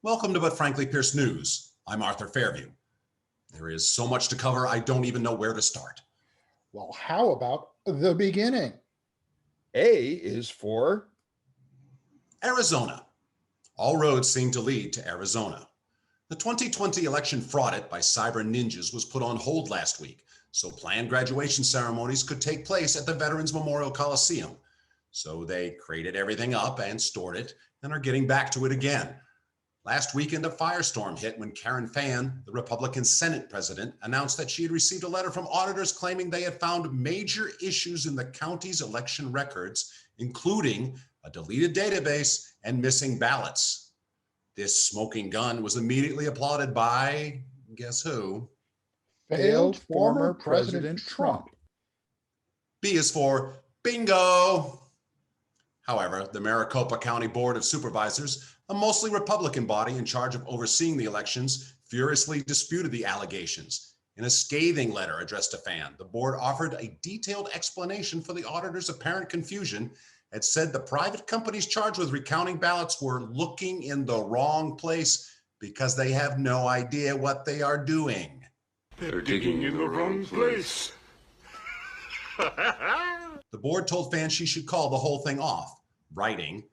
Welcome to But Frankly Pierce News. I'm Arthur Fairview. There is so much to cover, I don't even know where to start. Well, how about the beginning? A is for Arizona. All roads seem to lead to Arizona. The 2020 election fraud by cyber ninjas was put on hold last week, so planned graduation ceremonies could take place at the Veterans Memorial Coliseum. So they crated everything up and stored it and are getting back to it again. Last weekend, a firestorm hit when Karen Fann, the Republican Senate president, announced that she had received a letter from auditors claiming they had found major issues in the county's election records, including a deleted database and missing ballots. This smoking gun was immediately applauded by, guess who? Failed former President Trump. B is for bingo. However, the Maricopa County Board of Supervisors, a mostly Republican body in charge of overseeing the elections, furiously disputed the allegations. In a scathing letter addressed to Fann, the board offered a detailed explanation for the auditor's apparent confusion and said the private companies charged with recounting ballots were looking in the wrong place because they have no idea what they are doing. They're digging in the wrong place. The board told Fann she should call the whole thing off, writing,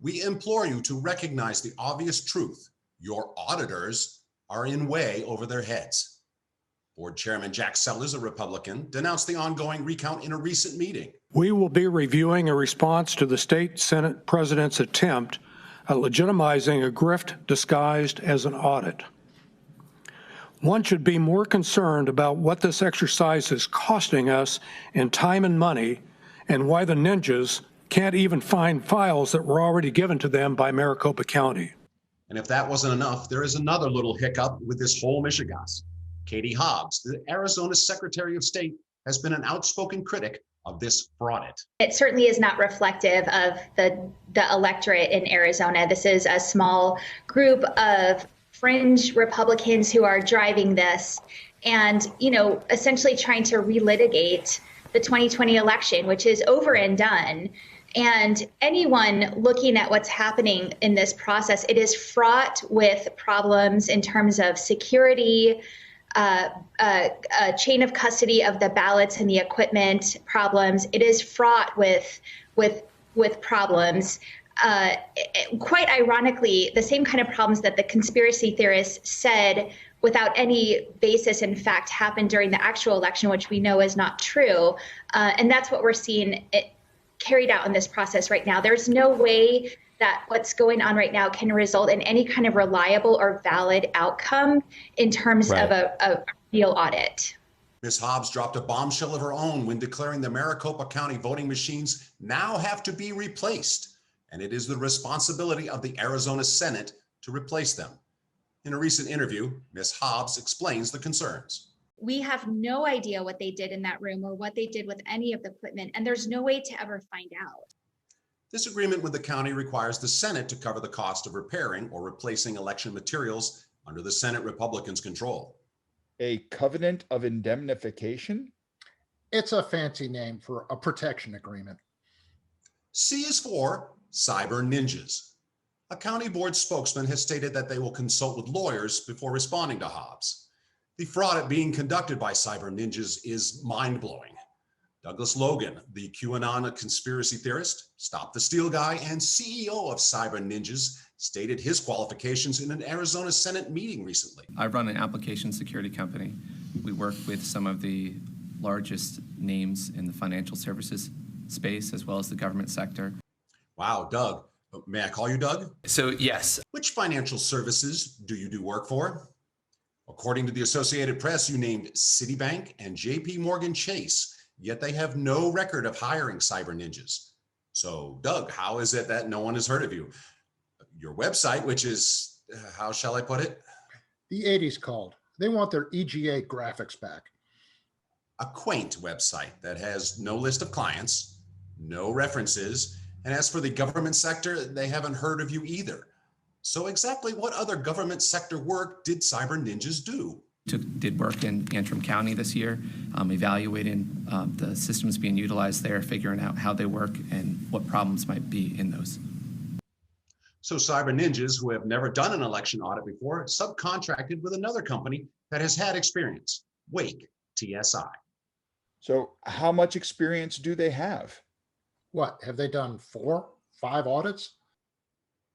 "We implore you to recognize the obvious truth. Your auditors are in way over their heads." Board Chairman Jack Sellers, a Republican, denounced the ongoing recount in a recent meeting. We will be reviewing a response to the state Senate president's attempt at legitimizing a grift disguised as an audit. One should be more concerned about what this exercise is costing us in time and money, and why the ninjas can't even find files that were already given to them by Maricopa County. And if that wasn't enough, there is another little hiccup with this whole mishigas. Katie Hobbs, the Arizona Secretary of State, has been an outspoken critic of this fraud. It certainly is not reflective of the electorate in Arizona. This is a small group of fringe Republicans who are driving this and, essentially trying to relitigate the 2020 election, which is over and done. And anyone looking at what's happening in this process, it is fraught with problems in terms of security, chain of custody of the ballots and the equipment problems. It is fraught with problems. Quite ironically, the same kind of problems that the conspiracy theorists said without any basis in fact happened during the actual election, which we know is not true. And that's what we're seeing carried out in this process right now. There's no way that what's going on right now can result in any kind of reliable or valid outcome in terms of a real audit. Ms. Hobbs dropped a bombshell of her own when declaring the Maricopa County voting machines now have to be replaced, and it is the responsibility of the Arizona Senate to replace them. In a recent interview, Ms. Hobbs explains the concerns. We have no idea what they did in that room or what they did with any of the equipment, and there's no way to ever find out. This agreement with the county requires the Senate to cover the cost of repairing or replacing election materials under the Senate Republicans' control. a covenant of indemnification. It's a fancy name for a protection agreement. C is for cyber ninjas. A county board spokesman has stated that they will consult with lawyers before responding to Hobbs. The fraud being conducted by cyber ninjas is mind-blowing. Douglas Logan, the QAnon conspiracy theorist, Stop the Steal guy, and CEO of Cyber Ninjas, stated his qualifications in an Arizona Senate meeting recently. I run an application security company. We work with some of the largest names in the financial services space as well as the government sector. Wow, Doug. May I call you Doug? So, yes. Which financial services do you do work for? According to the Associated Press, you named Citibank and JP Morgan Chase, yet they have no record of hiring cyber ninjas. So, Doug, how is it that no one has heard of you? Your website, which is, how shall I put it? The 80s called. They want their EGA graphics back. A quaint website that has no list of clients, no references, and as for the government sector, they haven't heard of you either. So exactly what other government sector work did Cyber Ninjas do? Did work in Antrim County this year, evaluating the systems being utilized there, figuring out how they work and what problems might be in those. So cyber ninjas who have never done an election audit before subcontracted with another company that has had experience, Wake TSI. So how much experience do they have? What, have they done 4, 5 audits?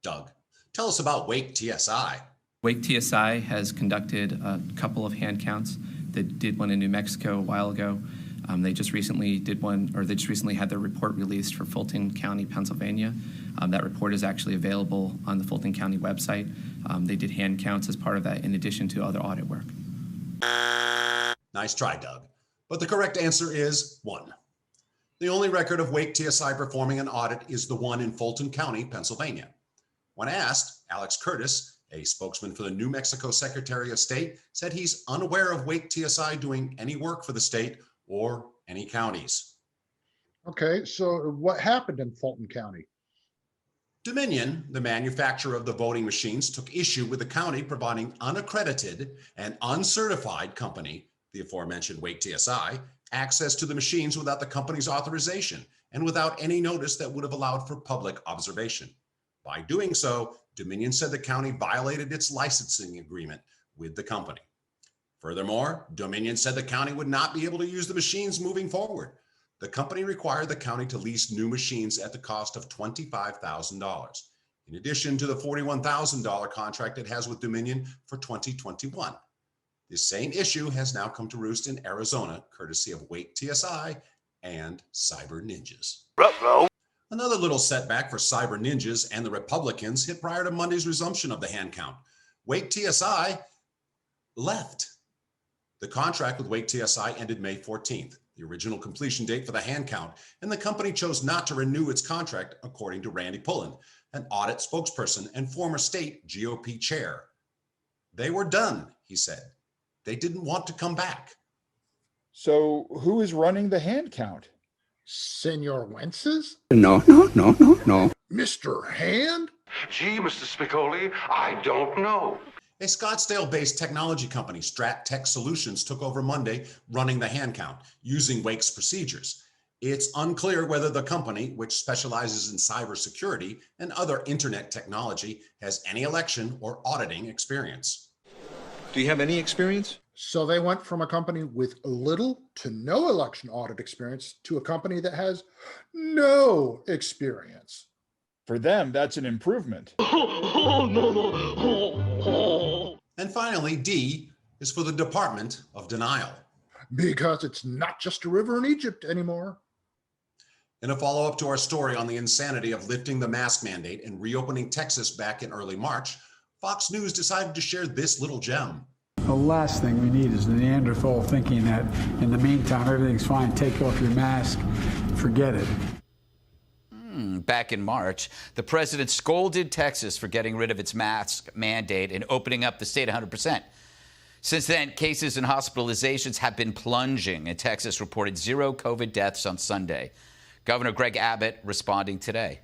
Doug, tell us about Wake TSI. Wake TSI has conducted a couple of hand counts. They did one in New Mexico a while ago. They just recently did one, or they just recently had their report released for Fulton County, Pennsylvania. That report is actually available on the Fulton County website. They did hand counts as part of that in addition to other audit work. Nice try, Doug. But the correct answer is 1. The only record of Wake TSI performing an audit is the one in Fulton County, Pennsylvania. When asked, Alex Curtis, a spokesman for the New Mexico Secretary of State, said he's unaware of Wake TSI doing any work for the state or any counties. Okay, so what happened in Fulton County? Dominion, the manufacturer of the voting machines, took issue with the county providing unaccredited and uncertified company, the aforementioned Wake TSI, access to the machines without the company's authorization and without any notice that would have allowed for public observation. By doing so, Dominion said the county violated its licensing agreement with the company. Furthermore, Dominion said the county would not be able to use the machines moving forward. The company required the county to lease new machines at the cost of $25,000, in addition to the $41,000 contract it has with Dominion for 2021. This same issue has now come to roost in Arizona, courtesy of Wake TSI and Cyber Ninjas. Another little setback for Cyber Ninjas and the Republicans hit prior to Monday's resumption of the hand count. Wake TSI left. The contract with Wake TSI ended May 14th, the original completion date for the hand count, and the company chose not to renew its contract, according to Randy Pullen, an audit spokesperson and former state GOP chair. They were done, he said. They didn't want to come back. So who is running the hand count? Senor Wences? No. Mr. Hand? Gee, Mr. Spicoli, I don't know. A Scottsdale-based technology company, Strat Tech Solutions, took over Monday running the hand count using Wake's procedures. It's unclear whether the company, which specializes in cybersecurity and other internet technology, has any election or auditing experience. Do you have any experience? So they went from a company with little to no election audit experience to a company that has no experience. For them, that's an improvement. And finally, D is for the Department of Denial. Because it's not just a river in Egypt anymore. In a follow-up to our story on the insanity of lifting the mask mandate and reopening Texas back in early March, Fox News decided to share this little gem. The last thing we need is the Neanderthal thinking that in the meantime, everything's fine, take off your mask, forget it. Back in March, the president scolded Texas for getting rid of its mask mandate and opening up the state 100%. Since then, cases and hospitalizations have been plunging, and Texas reported 0 COVID deaths on Sunday. Governor Greg Abbott responding today.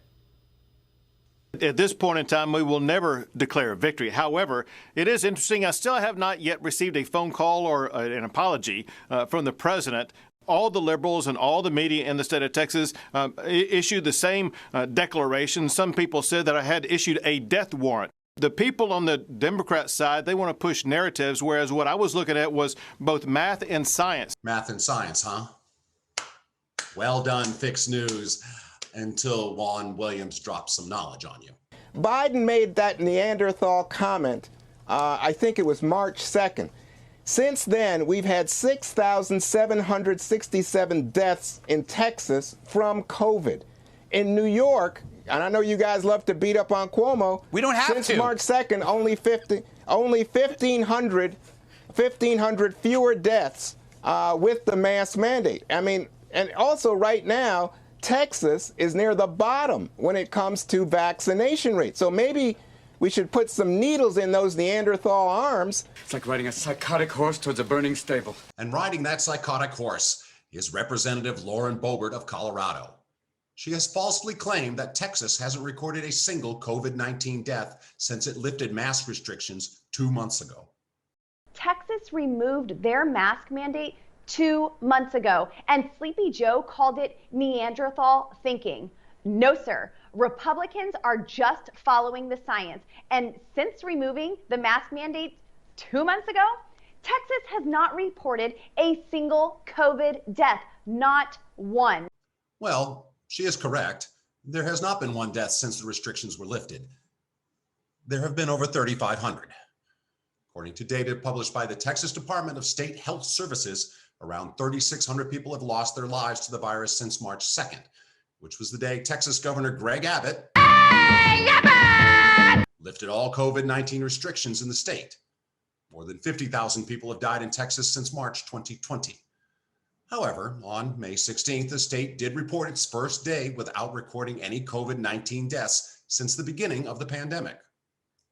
At this point in time, we will never declare victory. However, it is interesting. I still have not yet received a phone call or an apology from the president. All the liberals and all the media in the state of Texas issued the same declaration. Some people said that I had issued a death warrant. The people on the Democrat side, they want to push narratives, whereas what I was looking at was both math and science. Math and science, huh? Well done, Fix News, until Juan Williams drops some knowledge on you. Biden made that Neanderthal comment, I think it was March 2nd. Since then, we've had 6,767 deaths in Texas from COVID. In New York, and I know you guys love to beat up on Cuomo. We don't have since to. March 2nd, only 1,500 fewer deaths with the mask mandate. I mean, and also right now, Texas is near the bottom when it comes to vaccination rates. So maybe we should put some needles in those Neanderthal arms. It's like riding a psychotic horse towards a burning stable. And riding that psychotic horse is Representative Lauren Boebert of Colorado. She has falsely claimed that Texas hasn't recorded a single COVID-19 death since it lifted mask restrictions 2 months ago. Texas removed their mask mandate 2 months ago, and Sleepy Joe called it Neanderthal thinking. No, sir. Republicans are just following the science. And since removing the mask mandate 2 months ago, Texas has not reported a single COVID death, not one. Well, she is correct. There has not been one death since the restrictions were lifted. There have been over 3,500. According to data published by the Texas Department of State Health Services, around 3,600 people have lost their lives to the virus since March 2nd, which was the day Texas Governor Greg Abbott lifted all COVID-19 restrictions in the state. More than 50,000 people have died in Texas since March 2020. However, on May 16th, the state did report its first day without recording any COVID-19 deaths since the beginning of the pandemic.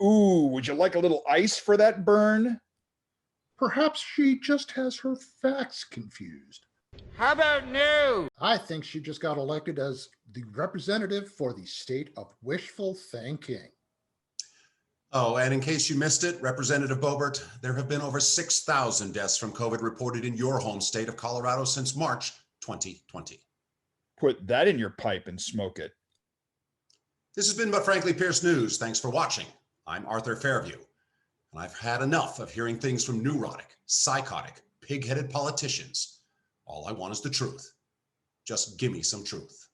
Ooh, would you like a little ice for that burn? Perhaps she just has her facts confused. How about no? I think she just got elected as the representative for the state of wishful thinking. Oh, and in case you missed it, Representative Boebert, there have been over 6,000 deaths from COVID reported in your home state of Colorado since March 2020. Put that in your pipe and smoke it. This has been But Frankly Pierce News. Thanks for watching. I'm Arthur Fairview, and I've had enough of hearing things from neurotic, psychotic, pig-headed politicians. All I want is the truth. Just give me some truth.